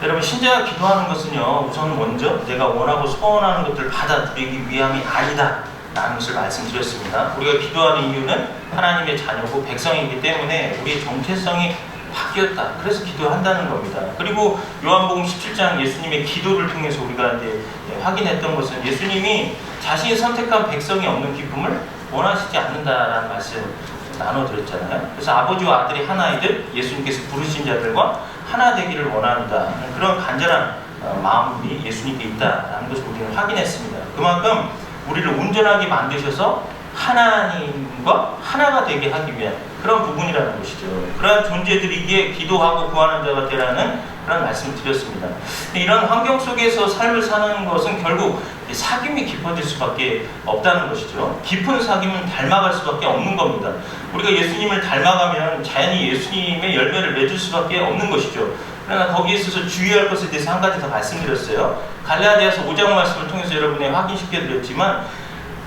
여러분, 신자가 기도하는 것은요, 우선 먼저 내가 원하고 소원하는 것들을 받아들이기 위함이 아니다 라는 것을 말씀드렸습니다. 우리가 기도하는 이유는 하나님의 자녀고 백성이기 때문에 우리의 정체성이 바뀌었다. 그래서 기도한다는 겁니다. 그리고 요한복음 17장 예수님의 기도를 통해서 우리가 이제 확인했던 것은 예수님이 자신이 선택한 백성이 얻는 기쁨을 원하시지 않는다라는 말씀 나눠드렸잖아요. 그래서 아버지와 아들이 하나이듯 예수님께서 부르신 자들과 하나 되기를 원한다. 그런 간절한 마음이 예수님께 있다라는 것을 우리는 확인했습니다. 그만큼 우리를 온전하게 만드셔서 하나님과 하나가 되게 하기 위한 그런 부분이라는 것이죠. 그러한 존재들이기에 기도하고 구하는 자가 되라는 그런 말씀을 드렸습니다. 이런 환경 속에서 삶을 사는 것은 결국 사귐이 깊어질 수밖에 없다는 것이죠. 깊은 사귐은 닮아갈 수밖에 없는 겁니다. 우리가 예수님을 닮아가면 자연히 예수님의 열매를 맺을 수밖에 없는 것이죠. 그러나 거기에 있어서 주의할 것에 대해서 한 가지 더 말씀드렸어요. 갈라디아서 5장 말씀을 통해서 여러분에 확인시켜드렸지만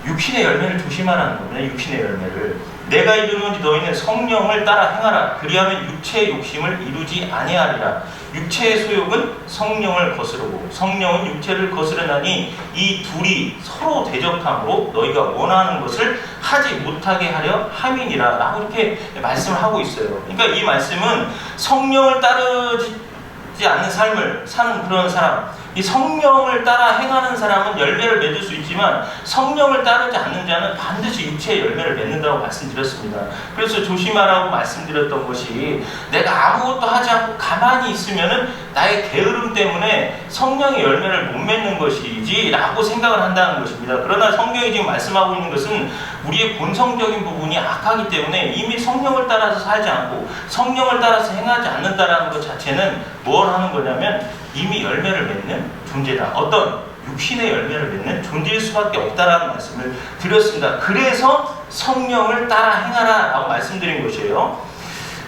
육신의 열매를 조심하라는 겁니다. 육신의 열매를. 내가 이르노니 너희는 성령을 따라 행하라. 그리하면 육체의 욕심을 이루지 아니하리라. 육체의 소욕은 성령을 거스르고 성령은 육체를 거스르나니 이 둘이 서로 대적함으로 너희가 원하는 것을 하지 못하게 하려 함이니라 라고 이렇게 말씀을 하고 있어요. 그러니까 이 말씀은 성령을 따르지 않는 삶을 사는 그런 사람, 이 성령을 따라 행하는 사람은 열매를 맺을 수 있지만 성령을 따르지 않는 자는 반드시 육체의 열매를 맺는다고 말씀드렸습니다. 그래서 조심하라고 말씀드렸던 것이 내가 아무것도 하지 않고 가만히 있으면은 나의 게으름 때문에 성령의 열매를 못 맺는 것이지 라고 생각을 한다는 것입니다. 그러나 성경이 지금 말씀하고 있는 것은 우리의 본성적인 부분이 악하기 때문에 이미 성령을 따라서 살지 않고 성령을 따라서 행하지 않는다라는 것 자체는 뭘 하는 거냐면 이미 열매를 맺는 존재다. 어떤 육신의 열매를 맺는 존재일 수밖에 없다라는 말씀을 드렸습니다. 그래서 성령을 따라 행하라 라고 말씀드린 것이에요.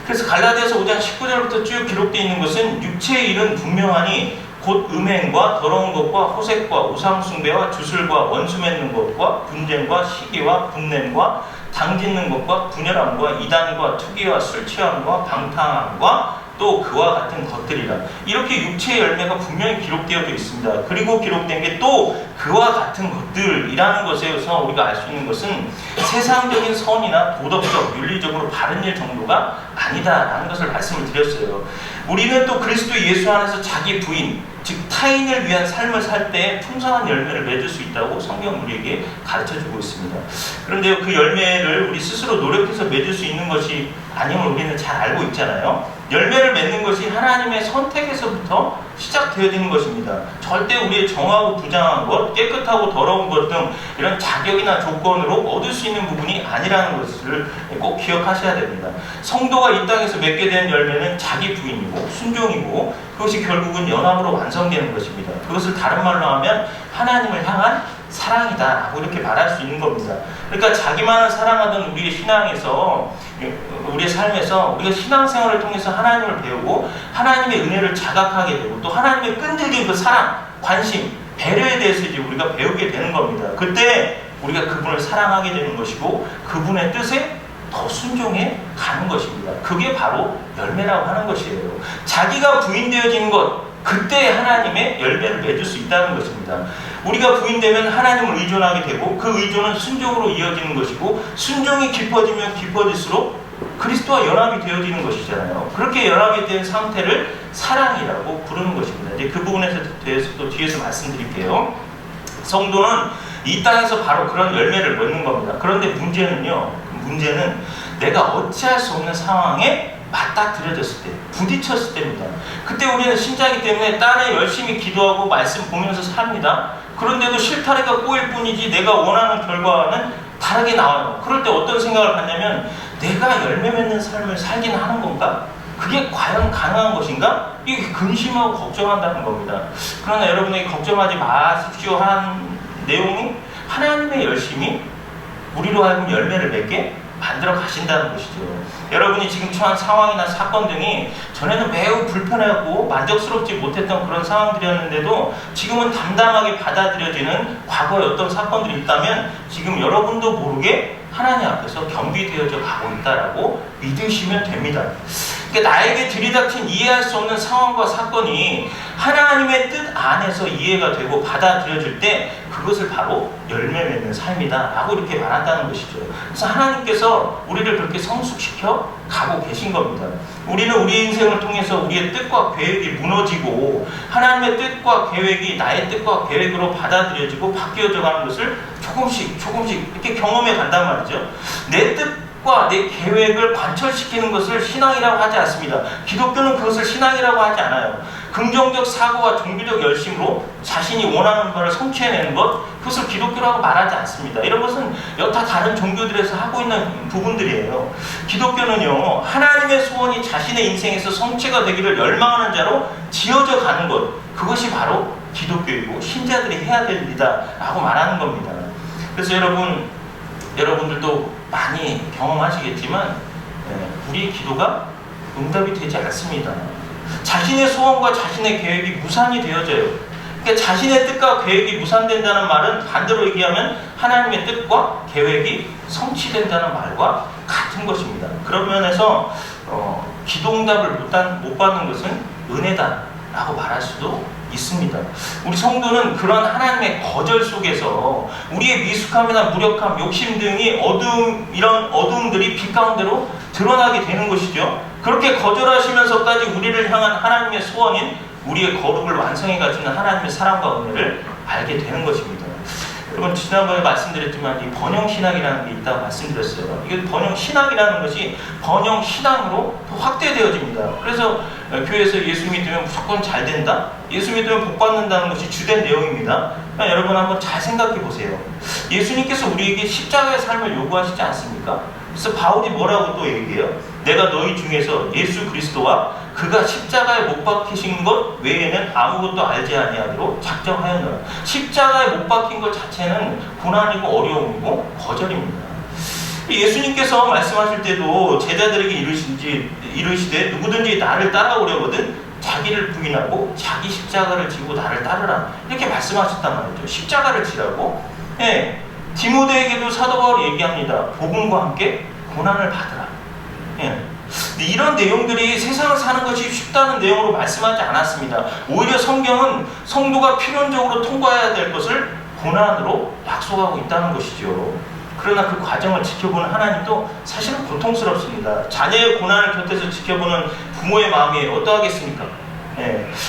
그래서 갈라디아서 5장 19절부터 쭉 기록되어 있는 것은 육체의 일은 분명하니 곧 음행과 더러운 것과 호색과 우상숭배와 주술과 원수 맺는 것과 분쟁과 시기와 분냄과 당짓는 것과 분열함과 이단과 투기와 술 취함과 방탕함과 또 그와 같은 것들이라. 이렇게 육체의 열매가 분명히 기록되어져 있습니다. 그리고 기록된 게 또 그와 같은 것들이라는 것에서 우리가 알 수 있는 것은 세상적인 선이나 도덕적, 윤리적으로 바른 일 정도가 아니다라는 것을 말씀을 드렸어요. 우리는 또 그리스도 예수 안에서 자기 부인, 즉 타인을 위한 삶을 살 때 풍성한 열매를 맺을 수 있다고 성경 우리에게 가르쳐주고 있습니다. 그런데 그 열매를 우리 스스로 노력해서 맺을 수 있는 것이 아님을 우리는 잘 알고 있잖아요. 열매를 맺는 것이 하나님의 선택에서부터 시작되어지는 것입니다. 절대 우리의 정하고 부정한 것, 깨끗하고 더러운 것 등 이런 자격이나 조건으로 얻을 수 있는 부분이 아니라는 것을 꼭 기억하셔야 됩니다. 성도가 이 땅에서 맺게 된 열매는 자기 부인이고 순종이고 그것이 결국은 연합으로 완성되는 것입니다. 그것을 다른 말로 하면 하나님을 향한 사랑이다 라고 이렇게 말할 수 있는 겁니다. 그러니까 자기만을 사랑하던 우리의 신앙에서, 우리의 삶에서 우리가 신앙생활을 통해서 하나님을 배우고 하나님의 은혜를 자각하게 되고 또 하나님의 끈질긴 그 사랑, 관심, 배려에 대해서 이제 우리가 배우게 되는 겁니다. 그때 우리가 그분을 사랑하게 되는 것이고 그분의 뜻에 더 순종해 가는 것입니다. 그게 바로 열매라고 하는 것이에요. 자기가 부인되어지는 것, 그때 하나님의 열매를 맺을 수 있다는 것입니다. 우리가 부인되면 하나님을 의존하게 되고 그 의존은 순종으로 이어지는 것이고 순종이 깊어지면 깊어질수록 그리스도와 연합이 되어지는 것이잖아요. 그렇게 연합이 된 상태를 사랑이라고 부르는 것입니다. 이제 그 부분에 대해서 또 뒤에서 말씀드릴게요. 성도는 이 땅에서 바로 그런 열매를 맺는 겁니다. 그런데 문제는 내가 어찌할 수 없는 상황에 맞닥뜨려졌을 때, 부딪혔을 때입니다. 그때 우리는 신자이기 때문에 딴에 열심히 기도하고 말씀 보면서 삽니다. 그런데도 실타래가 꼬일 뿐이지 내가 원하는 결과와는 다르게 나와요. 그럴 때 어떤 생각을 갖냐면 내가 열매 맺는 삶을 살긴 하는 건가? 그게 과연 가능한 것인가? 이게 근심하고 걱정한다는 겁니다. 그러나 여러분에게 걱정하지 마십시오 한 내용이 하나님의 열심이 우리로 하여금 열매를 맺게 만들어 가신다는 것이죠. 여러분이 지금 처한 상황이나 사건 등이 전에는 매우 불편하고 만족스럽지 못했던 그런 상황들이었는데도 지금은 담담하게 받아들여지는 과거의 어떤 사건들이 있다면 지금 여러분도 모르게 하나님 앞에서 겸비되어져 가고 있다라고 믿으시면 됩니다. 그러니까 나에게 들이닥친 이해할 수 없는 상황과 사건이 하나님의 뜻 안에서 이해가 되고 받아들여질 때 그것을 바로 열매 맺는 삶이다 라고 이렇게 말한다는 것이죠. 그래서 하나님께서 우리를 그렇게 성숙시켜 가고 계신 겁니다. 우리는 우리 인생을 통해서 우리의 뜻과 계획이 무너지고 하나님의 뜻과 계획이 나의 뜻과 계획으로 받아들여지고 바뀌어져 가는 것을 조금씩 이렇게 경험해 간단 말이죠. 내 뜻과 내 계획을 관철시키는 것을 신앙이라고 하지 않습니다. 기독교는 그것을 신앙이라고 하지 않아요. 긍정적 사고와 종교적 열심으로 자신이 원하는 것을 성취해내는 것, 그것을 기독교라고 말하지 않습니다. 이런 것은 여타 다른 종교들에서 하고 있는 부분들이에요. 기독교는요, 하나님의 소원이 자신의 인생에서 성취가 되기를 열망하는 자로 지어져 가는 것, 그것이 바로 기독교이고 신자들이 해야 될 일이다 라고 말하는 겁니다. 그래서 여러분들도 많이 경험하시겠지만 우리의 기도가 응답이 되지 않습니다. 자신의 소원과 자신의 계획이 무산이 되어져요. 그러니까 자신의 뜻과 계획이 무산된다는 말은 반대로 얘기하면 하나님의 뜻과 계획이 성취된다는 말과 같은 것입니다. 그런 면에서 기도응답을 못 받는 것은 은혜다라고 말할 수도 있습니다. 우리 성도는 그런 하나님의 거절 속에서 우리의 미숙함이나 무력함, 욕심 등이 이런 어두움들이 빛 가운데로 드러나게 되는 것이죠. 그렇게 거절하시면서까지 우리를 향한 하나님의 소원인 우리의 거룩을 완성해 가지는 하나님의 사랑과 은혜를 알게 되는 것입니다. 여러분, 지난번에 말씀드렸지만 이 번영신학이라는 게 있다고 말씀드렸어요. 이게 번영신학이라는 것이 번영신앙으로 더 확대되어집니다. 그래서 교회에서 예수 믿으면 무조건 잘 된다? 예수 믿으면 복 받는다는 것이 주된 내용입니다. 그러니까 여러분 한번 잘 생각해 보세요. 예수님께서 우리에게 십자가의 삶을 요구하시지 않습니까? 그래서 바울이 뭐라고 또 얘기해요? 내가 너희 중에서 예수 그리스도와 그가 십자가에 못 박히신 것 외에는 아무것도 알지 아니하기로 작정하였노라. 십자가에 못 박힌 것 자체는 고난이고 어려움이고 거절입니다. 예수님께서 말씀하실 때도 제자들에게 이르시되 누구든지 나를 따라오려거든 자기를 부인하고 자기 십자가를 지고 나를 따르라, 이렇게 말씀하셨단 말이죠. 십자가를 지라고. 디모데에게도 사도 바울이 얘기합니다. 복음과 함께 고난을 받으라. 이런 내용들이 세상을 사는 것이 쉽다는 내용으로 말씀하지 않았습니다. 오히려 성경은 성도가 필연적으로 통과해야 될 것을 고난으로 약속하고 있다는 것이죠. 그러나 그 과정을 지켜보는 하나님도 사실은 고통스럽습니다. 자녀의 고난을 곁에서 지켜보는 부모의 마음이 어떠하겠습니까?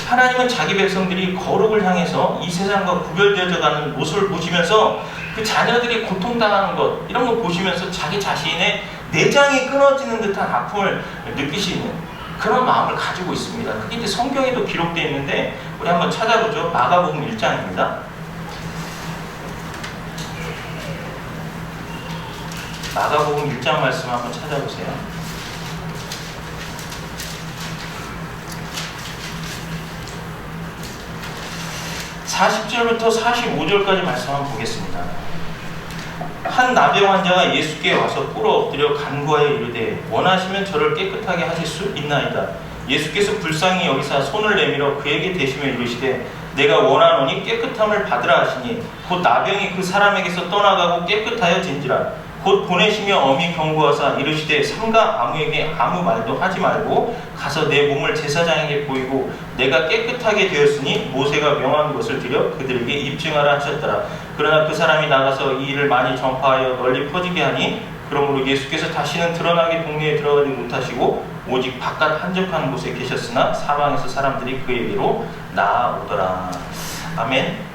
하나님은 자기 백성들이 거룩을 향해서 이 세상과 구별되어져 가는 모습을 보시면서 그 자녀들이 고통당하는 것, 이런 걸 보시면서 자기 자신의 내장이 끊어지는 듯한 아픔을 느끼시는 그런 마음을 가지고 있습니다. 그게 이제 성경에도 기록되어 있는데 우리 한번 찾아보죠. 마가복음 1장입니다. 마가복음 1장 말씀 한번 찾아보세요. 40절부터 45절까지 말씀 한번 보겠습니다. 한 나병 환자가 예수께 와서 꿇어 엎드려 간구하여 이르되 원하시면 저를 깨끗하게 하실 수 있나이다. 예수께서 불쌍히 여기사 손을 내밀어 그에게 대시며 이르시되 내가 원하노니 깨끗함을 받으라 하시니 곧 나병이 그 사람에게서 떠나가고 깨끗하여 진지라. 곧 보내시며 엄히 경고하사 이르시되 삼가 아무에게 아무 말도 하지 말고 가서 내 몸을 제사장에게 보이고 내가 깨끗하게 되었으니 모세가 명한 것을 드려 그들에게 입증하라 하셨더라. 그러나 그 사람이 나가서 이 일을 많이 전파하여 널리 퍼지게 하니 그러므로 예수께서 다시는 드러나게 동네에 들어가지 못하시고 오직 바깥 한적한 곳에 계셨으나 사방에서 사람들이 그에게로 나아오더라. 아멘.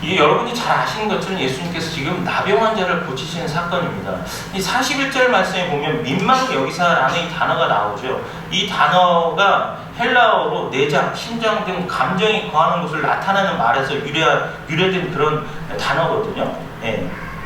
이게 여러분이 잘 아시는 것처럼 예수님께서 지금 나병 환자를 고치시는 사건입니다. 이 41절 말씀에 보면 민망 여기사라는 이 단어가 나오죠. 이 단어가 헬라어로 내장, 심장 등 감정이 거하는 것을 나타내는 말에서 유래된 그런 단어거든요.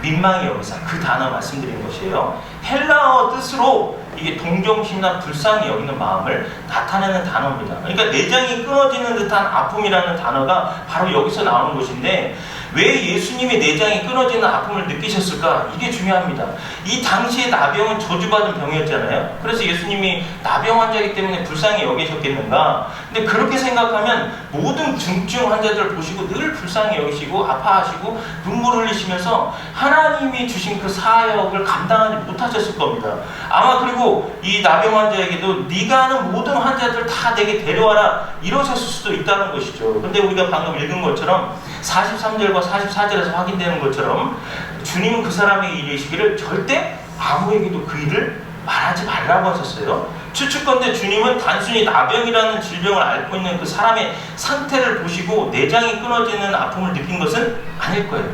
민망히 여기사, 그 단어 말씀드린 것이에요. 헬라어 뜻으로 이게 동정심이나 불쌍히 여기는 마음을 나타내는 단어입니다. 그러니까 내장이 끊어지는 듯한 아픔이라는 단어가 바로 여기서 나오는 것인데, 왜 예수님이 내장이 끊어지는 아픔을 느끼셨을까? 이게 중요합니다. 이 당시에 나병은 저주받은 병이었잖아요. 그래서 예수님이 나병 환자이기 때문에 불쌍히 여기셨겠는가? 근데 그렇게 생각하면 모든 중증 환자들 보시고 늘 불쌍히 여기시고 아파하시고 눈물 흘리시면서 하나님이 주신 그 사역을 감당하지 못하셨을 겁니다. 아마 그리고 이 나병 환자에게도 네가 아는 모든 환자들 다 내게 데려와라 이러셨을 수도 있다는 것이죠. 근데 우리가 방금 읽은 것처럼 43절과 44절에서 확인되는 것처럼 주님은 그 사람에게 이르시기를 절대 아무에게도 그 일을 말하지 말라고 하셨어요. 추측컨대 주님은 단순히 나병이라는 질병을 앓고 있는 그 사람의 상태를 보시고 내장이 끊어지는 아픔을 느낀 것은 아닐 거예요.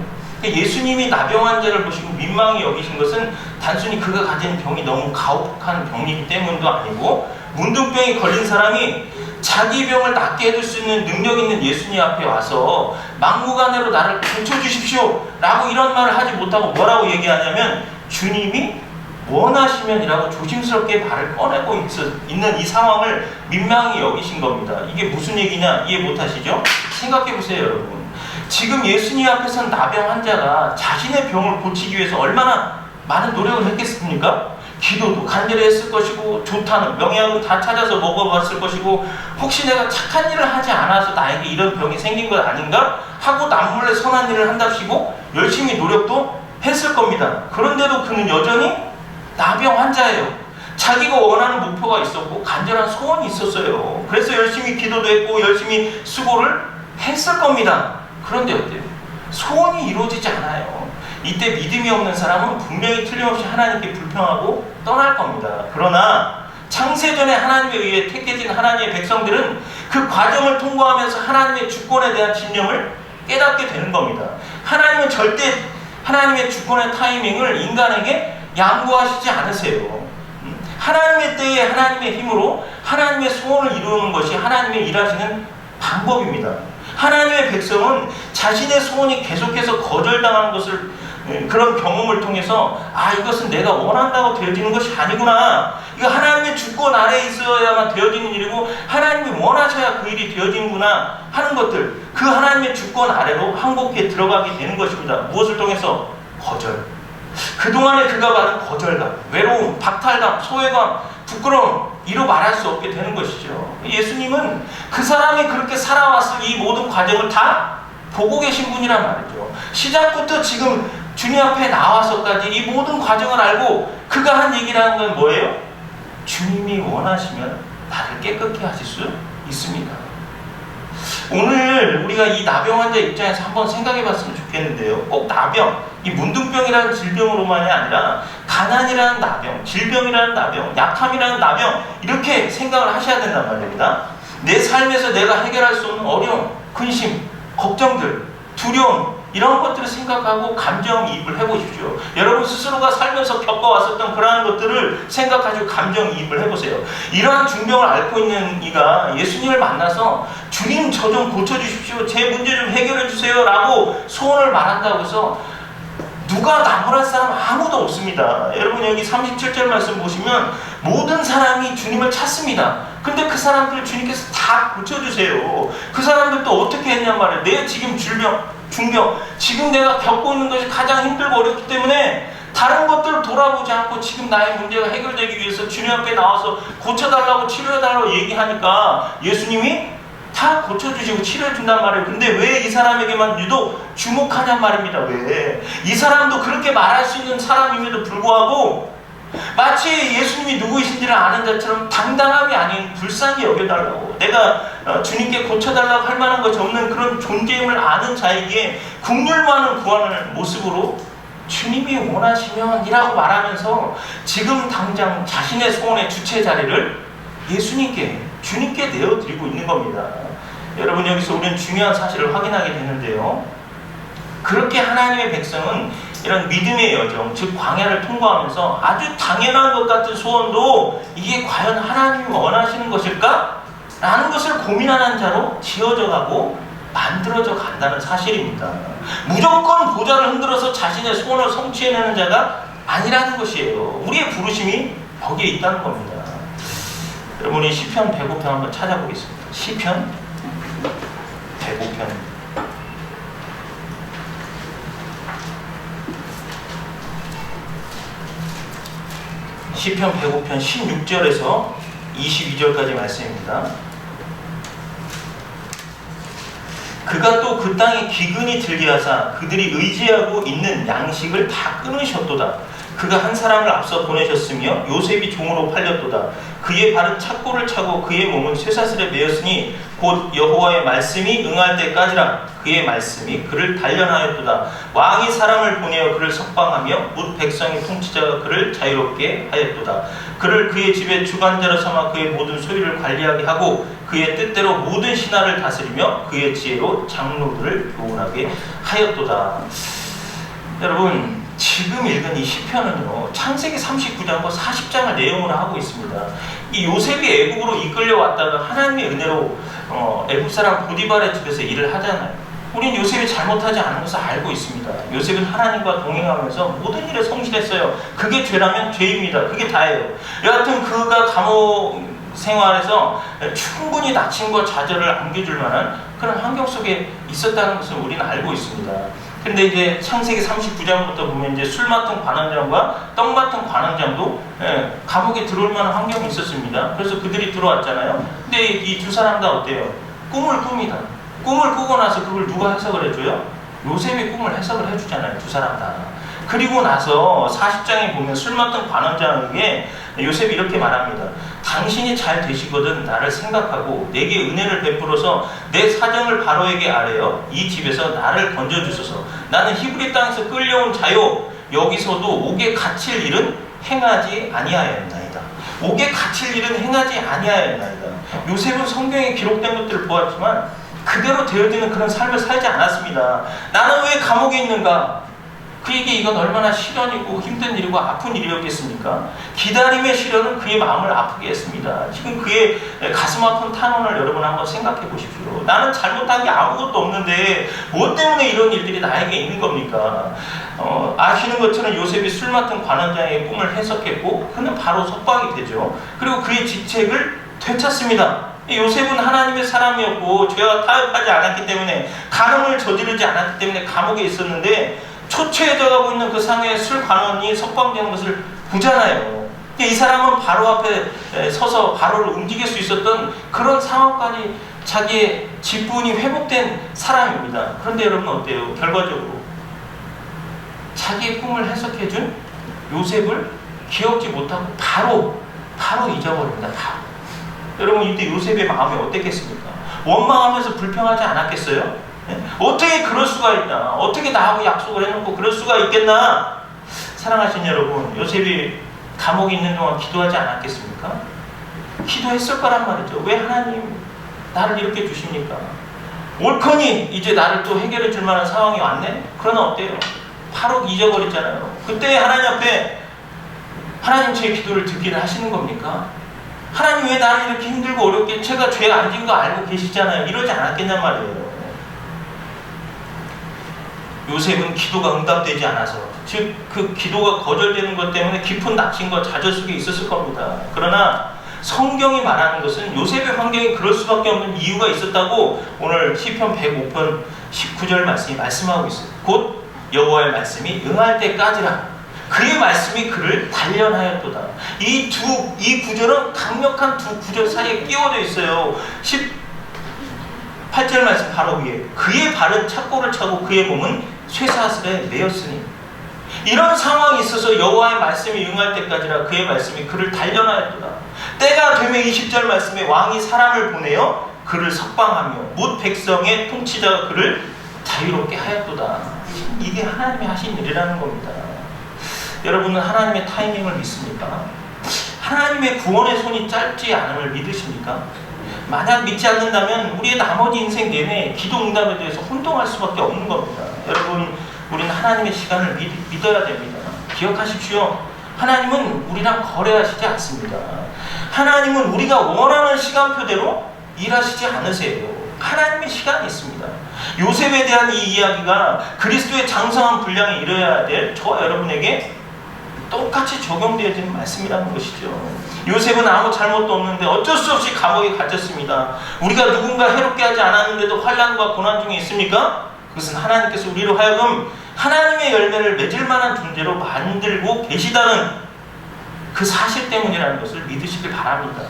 예수님이 나병 환자를 보시고 민망히 여기신 것은 단순히 그가 가진 병이 너무 가혹한 병이기 때문도 아니고, 문둥병이 걸린 사람이 자기 병을 낫게 해줄 수 있는 능력 있는 예수님 앞에 와서 막무가내로 나를 고쳐주십시오 라고 이런 말을 하지 못하고 뭐라고 얘기하냐면 주님이 원하시면 이라고 조심스럽게 발을 꺼내고 있는 이 상황을 민망히 여기신 겁니다. 이게 무슨 얘기냐 이해 못하시죠? 생각해보세요 여러분. 지금 예수님 앞에선 나병 환자가 자신의 병을 고치기 위해서 얼마나 많은 노력을 했겠습니까? 기도도 간절히 했을 것이고 좋다는 명약은 다 찾아서 먹어봤을 것이고 혹시 내가 착한 일을 하지 않아서 나에게 이런 병이 생긴 것 아닌가? 하고 남몰래 선한 일을 한답시고 열심히 노력도 했을 겁니다. 그런데도 그는 여전히 나병 환자예요. 자기가 원하는 목표가 있었고 간절한 소원이 있었어요. 그래서 열심히 기도도 했고 열심히 수고를 했을 겁니다. 그런데 어때요? 소원이 이루어지지 않아요. 이때 믿음이 없는 사람은 분명히 틀림없이 하나님께 불평하고 떠날 겁니다. 그러나 창세전에 하나님에 의해 택해진 하나님의 백성들은 그 과정을 통과하면서 하나님의 주권에 대한 신념을 깨닫게 되는 겁니다. 하나님은 절대 하나님의 주권의 타이밍을 인간에게 양보하시지 않으세요. 하나님의 때에 하나님의 힘으로 하나님의 소원을 이루는 것이 하나님의 일하시는 방법입니다. 하나님의 백성은 자신의 소원이 계속해서 거절당하는 것을 그런 경험을 통해서 이것은 내가 원한다고 되어지는 것이 아니구나. 이거 하나님의 주권 아래에 있어야만 되어지는 일이고 하나님이 원하셔야 그 일이 되어지는구나 하는 것들, 그 하나님의 주권 아래로 항복해 들어가게 되는 것입니다. 무엇을 통해서? 거절. 그동안에 그가 받은 거절감, 외로움, 박탈감, 소외감, 부끄러움 이루 말할 수 없게 되는 것이죠. 예수님은 그 사람이 그렇게 살아왔을 이 모든 과정을 다 보고 계신 분이란 말이죠. 시작부터 지금 주님 앞에 나와서까지 이 모든 과정을 알고 그가 한 얘기라는 건 뭐예요? 주님이 원하시면 나를 깨끗게 하실 수 있습니다. 오늘 우리가 이 나병 환자 입장에서 한번 생각해 봤으면 좋겠는데요. 꼭 나병, 이 문둥병이라는 질병으로만이 아니라 가난이라는 나병, 질병이라는 나병, 약함이라는 나병 이렇게 생각을 하셔야 된단 말입니다. 내 삶에서 내가 해결할 수 없는 어려움, 근심, 걱정들, 두려움 이런 것들을 생각하고 감정이입을 해보십시오. 여러분 스스로가 살면서 겪어왔었던 그러한 것들을 생각하시고 감정이입을 해보세요. 이러한 중병을 앓고 있는 이가 예수님을 만나서 주님 저 좀 고쳐주십시오. 제 문제 좀 해결해주세요 라고 소원을 말한다고 해서 누가 나무랄 사람 아무도 없습니다. 여러분 여기 37절 말씀 보시면 모든 사람이 주님을 찾습니다. 근데 그 사람들 주님께서 다 고쳐주세요. 그 사람들도 어떻게 했냔 말이에요. 내 지금 중병, 지금 내가 겪고 있는 것이 가장 힘들고 어렵기 때문에 다른 것들을 돌아보지 않고 지금 나의 문제가 해결되기 위해서 주님 앞에 나와서 고쳐달라고 치료해달라고 얘기하니까 예수님이 다 고쳐주시고 치료해준단 말이에요. 근데 왜 이 사람에게만 유독 주목하냔 말입니다. 왜? 이 사람도 그렇게 말할 수 있는 사람임에도 불구하고 마치 예수님이 누구이신지를 아는 자처럼 당당함이 아닌 불쌍히 여겨달라고, 내가 주님께 고쳐달라고 할 만한 것이 없는 그런 존재임을 아는 자에게 국률만은 구하는 모습으로 주님이 원하시면 이라고 말하면서 지금 당장 자신의 소원의 주체 자리를 예수님께, 주님께 내어드리고 있는 겁니다. 여러분 여기서 우리는 중요한 사실을 확인하게 되는데요. 그렇게 하나님의 백성은 이런 믿음의 여정, 즉 광야를 통과하면서 아주 당연한 것 같은 소원도 이게 과연 하나님이 원하시는 것일까? 라는 것을 고민하는 자로 지어져 가고 만들어져 간다는 사실입니다. 무조건 보좌를 흔들어서 자신의 소원을 성취해내는 자가 아니라는 것이에요. 우리의 부르심이 여기에 있다는 겁니다. 여러분이 시편 105편 한번 찾아보겠습니다. 시편 105편 시편 105편 16절에서 22절까지 말씀입니다. 그가 또 그 땅에 기근이 들게 하사 그들이 의지하고 있는 양식을 다 끊으셨도다. 그가 한 사람을 앞서 보내셨으며 요셉이 종으로 팔렸도다. 그의 발은 착고를 차고 그의 몸은 쇠사슬에 매였으니 곧 여호와의 말씀이 응할 때까지라. 그의 말씀이 그를 단련하였도다. 왕이 사람을 보내어 그를 석방하며 뭇 백성의 통치자가 그를 자유롭게 하였도다. 그를 그의 집에 주관자로 삼아 그의 모든 소유를 관리하게 하고 그의 뜻대로 모든 신하를 다스리며 그의 지혜로 장로들을 교훈하게 하였도다. 여러분, 지금 읽은 이 시편은요, 창세기 39장과 40장을 내용으로 하고 있습니다. 이 요셉이 애국으로 이끌려왔다가 하나님의 은혜로 애국 사람 보디발의 집에서 일을 하잖아요. 우린 요셉이 잘못하지 않은 것을 알고 있습니다. 요셉은 하나님과 동행하면서 모든 일에 성실했어요. 그게 죄라면 죄입니다. 그게 다예요. 여하튼 그가 감옥 생활에서 충분히 낙심과 좌절을 안겨줄 만한 그런 환경 속에 있었다는 것을 우리는 알고 있습니다. 근데 이제 창세기 39장부터 보면 이제 술 맡은 관원장과 떡 맡은 관원장도 감옥에 들어올 만한 환경이 있었습니다. 그래서 그들이 들어왔잖아요. 근데 이 두 사람 다 어때요? 꿈을 꿉니다. 꿈을 꾸고 나서 그걸 누가 해석을 해줘요? 요셉이 꿈을 해석을 해주잖아요. 두 사람 다. 그리고 나서 40장에 보면 술 맡은 관원장에게 요셉이 이렇게 말합니다. 당신이 잘 되시거든 나를 생각하고 내게 은혜를 베풀어서 내 사정을 바로에게 아뢰어 이 집에서 나를 건져주소서. 나는 히브리 땅에서 끌려온 자요 여기서도 옥에 갇힐 일은 행하지 아니하였나이다. 옥에 갇힐 일은 행하지 아니하였나이다. 요셉은 성경에 기록된 것들을 보았지만 그대로 되어지는 그런 삶을 살지 않았습니다. 나는 왜 감옥에 있는가? 그에게 이건 얼마나 시련이고 힘든 일이고 아픈 일이었겠습니까? 기다림의 시련은 그의 마음을 아프게 했습니다. 지금 그의 가슴 아픈 탄원을 여러분 한번 생각해 보십시오. 나는 잘못한 게 아무것도 없는데 무엇 때문에 이런 일들이 나에게 있는 겁니까? 아시는 것처럼 요셉이 술 맡은 관원장의 꿈을 해석했고 그는 바로 석방이 되죠. 그리고 그의 직책을 되찾습니다. 요셉은 하나님의 사람이었고 죄와 타협하지 않았기 때문에 간음을 저지르지 않았기 때문에 감옥에 있었는데 초췌해져 가고 있는 그 상의 술 관원이 석방되는 것을 보잖아요. 이 사람은 바로 앞에 서서 바로를 움직일 수 있었던 그런 상황까지 자기의 직분이 회복된 사람입니다. 그런데 여러분 어때요? 결과적으로 자기의 꿈을 해석해준 요셉을 기억지 못하고 바로 잊어버립니다. 바로. 여러분 이때 요셉의 마음이 어땠겠습니까? 원망하면서 불평하지 않았겠어요? 어떻게 그럴 수가 있나? 어떻게 나하고 약속을 해놓고 그럴 수가 있겠나? 사랑하신 여러분, 요셉이 감옥에 있는 동안 기도하지 않았겠습니까? 기도했을 거란 말이죠. 왜 하나님 나를 이렇게 주십니까? 옳거니 이제 나를 또 해결해 줄 만한 상황이 왔네? 그러나 어때요? 바로 잊어버렸잖아요. 그때 하나님 앞에 하나님 제 기도를 듣기를 하시는 겁니까? 하나님 왜 나를 이렇게 힘들고 어렵게 제가 죄 안 진 거 알고 계시잖아요. 이러지 않았겠냔 말이에요. 요셉은 기도가 응답되지 않아서 즉 그 기도가 거절되는 것 때문에 깊은 낙심과 좌절 속에 있었을 겁니다. 그러나 성경이 말하는 것은 요셉의 환경이 그럴 수밖에 없는 이유가 있었다고 오늘 시편 105편 19절 말씀이 말씀하고 있어요. 곧 여호와의 말씀이 응할 때까지라. 그의 말씀이 그를 단련하였도다. 이 구절은 강력한 두 구절 사이에 끼워져 있어요. 18절 말씀 바로 위에 그의 발은 착고를 차고 그의 몸은 쇠사슬에 매였으니 이런 상황이 있어서 여호와의 말씀이 응할 때까지라 그의 말씀이 그를 단련하였도다. 때가 되면 20절 말씀에 왕이 사람을 보내어 그를 석방하며 뭇 백성의 통치자가 그를 자유롭게 하였도다. 이게 하나님이 하신 일이라는 겁니다. 여러분은 하나님의 타이밍을 믿습니까? 하나님의 구원의 손이 짧지 않음을 믿으십니까? 만약 믿지 않는다면 우리의 나머지 인생 내내 기도 응답에 대해서 혼동할 수밖에 없는 겁니다. 여러분, 우리는 하나님의 시간을 믿어야 됩니다. 기억하십시오. 하나님은 우리랑 거래하시지 않습니다. 하나님은 우리가 원하는 시간표대로 일하시지 않으세요. 하나님의 시간이 있습니다. 요셉에 대한 이 이야기가 그리스도의 장성한 분량에 이르러야 될 저와 여러분에게 똑같이 적용되어지는 말씀이라는 것이죠. 요셉은 아무 잘못도 없는데 어쩔 수 없이 감옥에 갇혔습니다. 우리가 누군가 해롭게 하지 않았는데도 환난과 고난 중에 있습니까? 그것은 하나님께서 우리로 하여금 하나님의 열매를 맺을 만한 존재로 만들고 계시다는 그 사실 때문이라는 것을 믿으시길 바랍니다.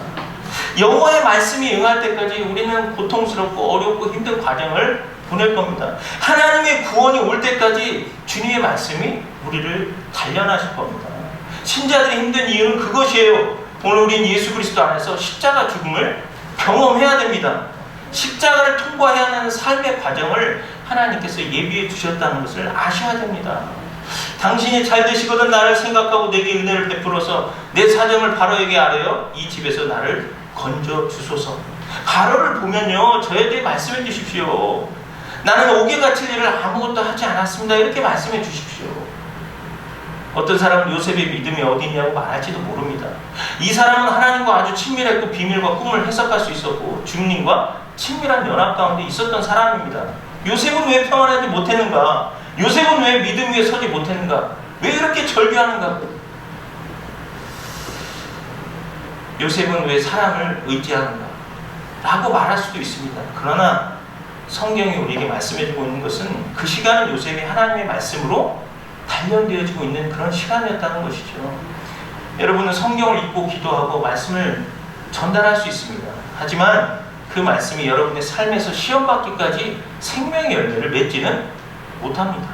여호와의 말씀이 응할 때까지 우리는 고통스럽고 어렵고 힘든 과정을 보낼 겁니다. 하나님의 구원이 올 때까지 주님의 말씀이 우리를 단련하실 겁니다. 신자들이 힘든 이유는 그것이에요. 오늘 우리는 예수 그리스도 안에서 십자가 죽음을 경험해야 됩니다. 십자가를 통과해야 하는 삶의 과정을 하나님께서 예비해 두셨다는 것을 아셔야 됩니다. 당신이 잘 되시거든 나를 생각하고 내게 은혜를 베풀어서 내 사정을 바로에게 아뢰어 이 집에서 나를 건져 주소서. 바로를 보면요, 저에 대해 말씀해 주십시오. 나는 옥에 갇힐 일을 아무것도 하지 않았습니다. 이렇게 말씀해 주십시오. 어떤 사람은 요셉의 믿음이 어디 있냐고 말할지도 모릅니다. 이 사람은 하나님과 아주 친밀했고 비밀과 꿈을 해석할 수 있었고 주님과 친밀한 연합 가운데 있었던 사람입니다. 요셉은 왜 평안하지 못했는가? 요셉은 왜 믿음 위에 서지 못했는가? 왜 이렇게 절규하는가? 요셉은 왜 사람을 의지하는가? 라고 말할 수도 있습니다. 그러나 성경이 우리에게 말씀해주고 있는 것은 그 시간은 요셉이 하나님의 말씀으로 단련되어지고 있는 그런 시간이었다는 것이죠. 여러분은 성경을 읽고 기도하고 말씀을 전달할 수 있습니다. 하지만 그 말씀이 여러분의 삶에서 시험받기까지 생명의 열매를 맺지는 못합니다.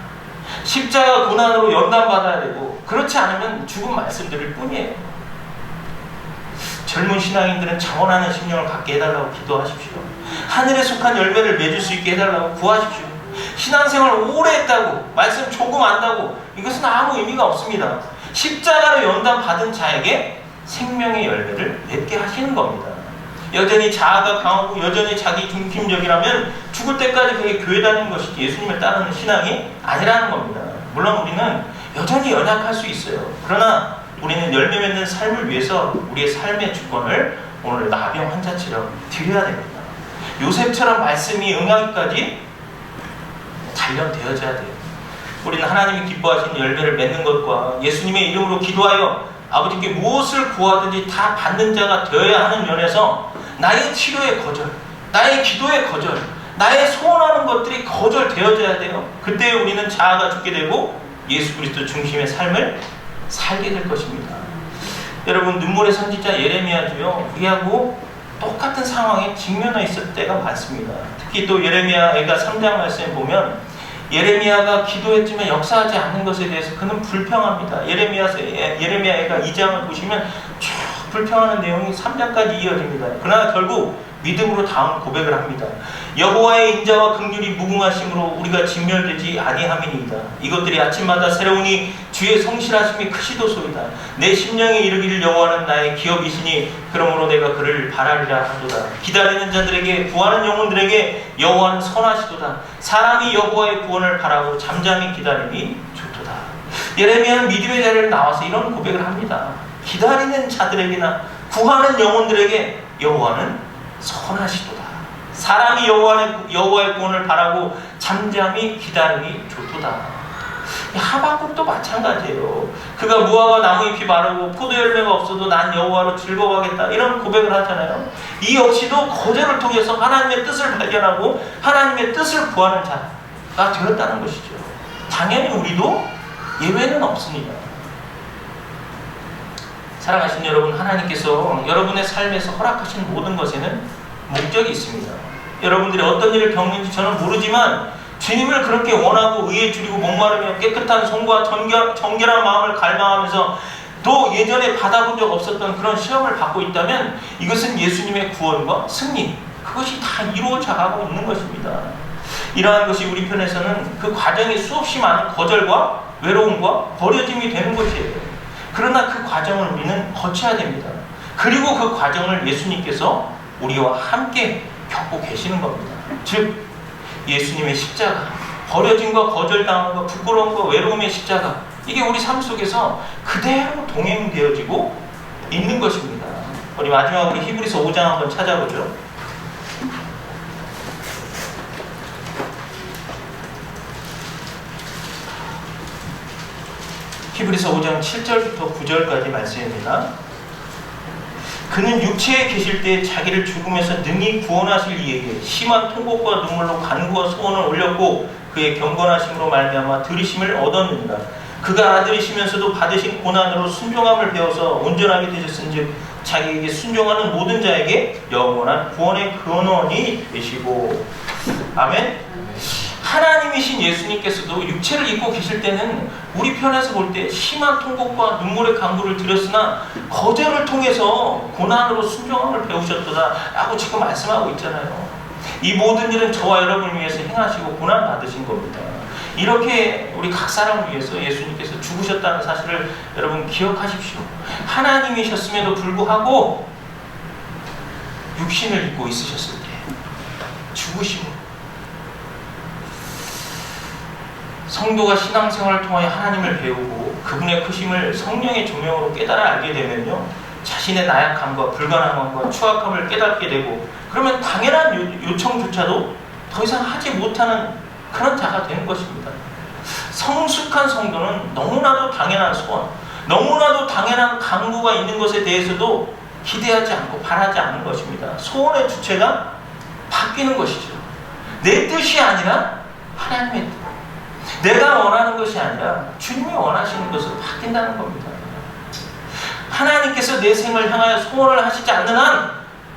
십자가 고난으로 연단받아야 되고 그렇지 않으면 죽은 말씀들일 뿐이에요. 젊은 신앙인들은 자원하는 심령을 갖게 해달라고 기도하십시오. 하늘에 속한 열매를 맺을 수 있게 해달라고 구하십시오. 신앙생활 오래 했다고 말씀 조금 안다고 이것은 아무 의미가 없습니다. 십자가로 연단받은 자에게 생명의 열매를 맺게 하시는 겁니다. 여전히 자아가 강하고 여전히 자기 중심적이라면 죽을 때까지 그게 교회 다니는 것이 예수님을 따르는 신앙이 아니라는 겁니다. 물론 우리는 여전히 연약할 수 있어요. 그러나 우리는 열매 맺는 삶을 위해서 우리의 삶의 주권을 오늘 나병 환자처럼 드려야 됩니다. 요셉처럼 말씀이 응하기까지 단련되어져야 돼요. 우리는 하나님이 기뻐하시는 열매를 맺는 것과 예수님의 이름으로 기도하여 아버지께 무엇을 구하든지 다 받는 자가 되어야 하는 면에서 나의 치료의 거절, 나의 기도의 거절, 나의 소원하는 것들이 거절되어져야 돼요. 그때 우리는 자아가 죽게 되고 예수 그리스도 중심의 삶을 살게 될 것입니다. 여러분, 눈물의 선지자 예레미야도요, 우리하고 똑같은 상황에 직면해 있을 때가 많습니다. 특히 또 예레미야가 3장 말씀에 보면 예레미야가 기도했지만 역사하지 않는 것에 대해서 그는 불평합니다. 예레미야가 2장을 보시면 쭉 불평하는 내용이 3장까지 이어집니다. 그러나 결국 믿음으로 다음 고백을 합니다. 여호와의 인자와 긍휼이 무궁하심으로 우리가 진멸되지 아니함이니이다. 이것들이 아침마다 새로우니 주의 성실하심이 크시도소이다. 내 심령에 이르기를 여호와는 나의 기업이시니 그러므로 내가 그를 바라리라 하도다. 기다리는 자들에게 구하는 영혼들에게 여호와는 선하시도다. 사람이 여호와의 구원을 바라고 잠잠히 기다림이 좋도다. 예레미야는 믿음의 자리를 나와서 이런 고백을 합니다. 기다리는 자들에게나 구하는 영혼들에게 여호와는 선하시도다. 사람이 여호와의 구원을 바라고 잠잠히 기다림이 좋도다. 하박국도 마찬가지예요. 그가 무화과 나무잎이 마르고 포도 열매가 없어도 난 여호와로 즐거워하겠다 이런 고백을 하잖아요. 이 역시도 거절을 통해서 하나님의 뜻을 발견하고 하나님의 뜻을 구하는 자가 되었다는 것이죠. 당연히 우리도 예외는 없습니다. 사랑하신 여러분, 하나님께서 여러분의 삶에서 허락하신 모든 것에는 목적이 있습니다. 여러분들이 어떤 일을 겪는지 저는 모르지만 주님을 그렇게 원하고 의에 줄이고 목마르며 깨끗한 손과 정결한 마음을 갈망하면서 또 예전에 받아본 적 없었던 그런 시험을 받고 있다면 이것은 예수님의 구원과 승리, 그것이 다 이루어져 가고 있는 것입니다. 이러한 것이 우리 편에서는 그 과정에 수없이 많은 거절과 외로움과 버려짐이 되는 것이에요. 그러나 그 과정을 우리는 거쳐야 됩니다. 그리고 그 과정을 예수님께서 우리와 함께 겪고 계시는 겁니다. 즉 예수님의 십자가, 버려짐과 거절당함과 부끄러움과 외로움의 십자가, 이게 우리 삶 속에서 그대로 동행되어지고 있는 것입니다. 우리 마지막으로 히브리서 5장 한번 찾아보죠. 히브리서 5장 7절부터 9절까지 말씀입니다. 그는 육체에 계실 때 자기를 죽음에서 능히 구원하실 이에게 심한 통곡과 눈물로 간구와 소원을 올렸고 그의 경건하심으로 말미암아 들으심을 얻었느니라. 그가 아들이시면서도 받으신 고난으로 순종함을 배워서 온전하게 되셨은즉 자기에게 순종하는 모든 자에게 영원한 구원의 근원이 되시고. 아멘. 하나님이신 예수님께서도 육체를 입고 계실 때는 우리 편에서 볼 때 심한 통곡과 눈물의 강구를 드렸으나 거절을 통해서 고난으로 순종함을 배우셨도다 라고 지금 말씀하고 있잖아요. 이 모든 일은 저와 여러분을 위해서 행하시고 고난 받으신 겁니다. 이렇게 우리 각 사람을 위해서 예수님께서 죽으셨다는 사실을 여러분 기억하십시오. 하나님이셨음에도 불구하고 육신을 입고 있으셨을 때 죽으심으로 성도가 신앙생활을 통하여 하나님을 배우고 그분의 크심을 성령의 조명으로 깨달아 알게 되면요, 자신의 나약함과 불가능함과 추악함을 깨닫게 되고, 그러면 당연한 요청조차도 더 이상 하지 못하는 그런 자가 되는 것입니다. 성숙한 성도는 너무나도 당연한 소원, 너무나도 당연한 강구가 있는 것에 대해서도 기대하지 않고 바라지 않는 것입니다. 소원의 주체가 바뀌는 것이죠. 내 뜻이 아니라 하나님의 뜻, 내가 원하는 것이 아니라 주님이 원하시는 것으로 바뀐다는 겁니다. 하나님께서 내 생을 향하여 소원을 하시지 않는 한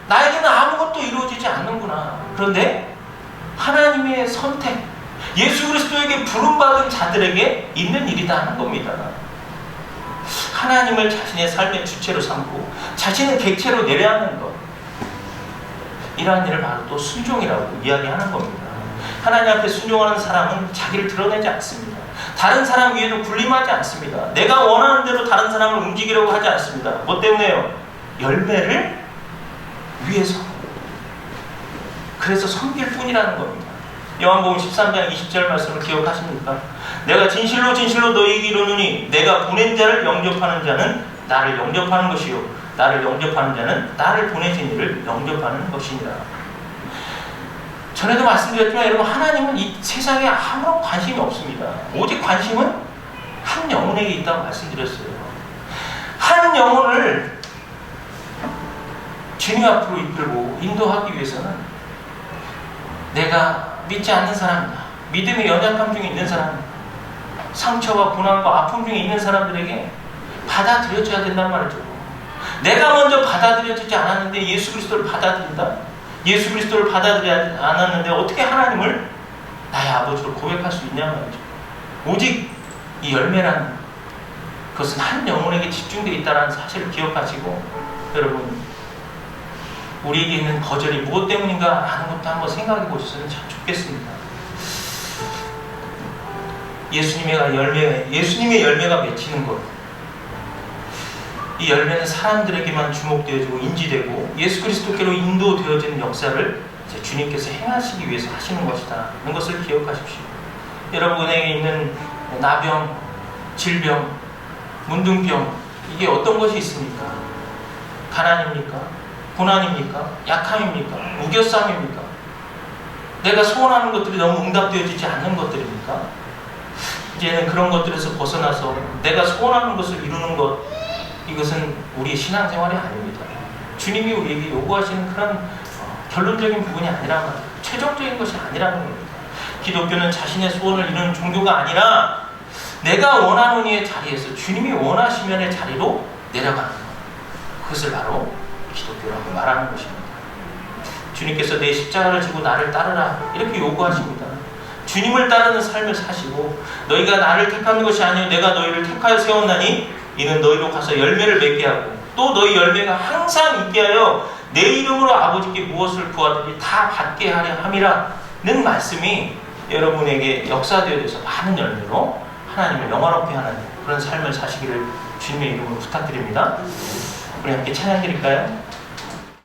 나에게는 아무것도 이루어지지 않는구나. 그런데 하나님의 선택, 예수 그리스도에게 부름받은 자들에게 있는 일이다 하는 겁니다. 하나님을 자신의 삶의 주체로 삼고 자신은 객체로 내려앉는 것, 이러한 일을 바로 또 순종이라고 이야기하는 겁니다. 하나님 앞에 순종하는 사람은 자기를 드러내지 않습니다. 다른 사람 위에도 군림하지 않습니다. 내가 원하는 대로 다른 사람을 움직이려고 하지 않습니다. 뭐 때문에요? 열매를 위해서. 그래서 섬길 뿐이라는 겁니다. 요한복음 13장 20절 말씀을 기억하십니까? 내가 진실로 진실로 너희에게 이르노니 내가 보낸 자를 영접하는 자는 나를 영접하는 것이요 나를 영접하는 자는 나를 보내신 이를 영접하는 것이니라. 전에도 말씀드렸지만 여러분, 하나님은 이 세상에 아무런 관심이 없습니다. 오직 관심은 한 영혼에게 있다고 말씀드렸어요. 한 영혼을 주님 앞으로 이끌고 인도하기 위해서는 내가 믿지 않는 사람이다, 믿음의 연약함 중에 있는 사람, 상처와 고난과 아픔 중에 있는 사람들에게 받아들여져야 된단 말이죠. 내가 먼저 받아들여지지 않았는데 예수 그리스도를 받아들인다? 예수 그리스도를 받아들이지 않았는데 어떻게 하나님을 나의 아버지로 고백할 수 있냐 말이죠. 오직 이 열매라는 그것은 한 영혼에게 집중되어 있다는 사실을 기억하시고, 여러분, 우리에게 있는 거절이 무엇 때문인가 하는 것도 한번 생각해 보셨으면 참 좋겠습니다. 예수님의 열매가 맺히는 것, 이 열매는 사람들에게만 주목되어지고 인지되고 예수 그리스도께로 인도되어지는 역사를 이제 주님께서 행하시기 위해서 하시는 것이다 하는 것을 기억하십시오. 여러분에게 있는 나병, 질병, 문둥병, 이게 어떤 것이 있습니까? 가난입니까? 고난입니까? 약함입니까? 우겨쌈입니까? 내가 소원하는 것들이 너무 응답되어지지 않는 것들입니까? 이제는 그런 것들에서 벗어나서 내가 소원하는 것을 이루는 것, 이것은 우리의 신앙생활이 아닙니다. 주님이 우리에게 요구하시는 그런 결론적인 부분이 아니라는 거예요. 최종적인 것이 아니라는 겁니다. 기독교는 자신의 소원을 이루는 종교가 아니라 내가 원하노니의 자리에서 주님이 원하시면의 자리로 내려가는 것, 그것을 바로 기독교라고 말하는 것입니다. 주님께서 내 십자가를 지고 나를 따르라 이렇게 요구하십니다. 주님을 따르는 삶을 사시고 너희가 나를 택한 것이 아니요 내가 너희를 택하여 세웠나니 이는 너희로 가서 열매를 맺게 하고 또 너희 열매가 항상 있게 하여 내 이름으로 아버지께 무엇을 구하든지 다 받게 하려 함이라는 말씀이 여러분에게 역사되어져서 많은 열매로 하나님을 영화롭게 하는 그런 삶을 사시기를 주님의 이름으로 부탁드립니다. 우리 함께 찬양 드릴까요?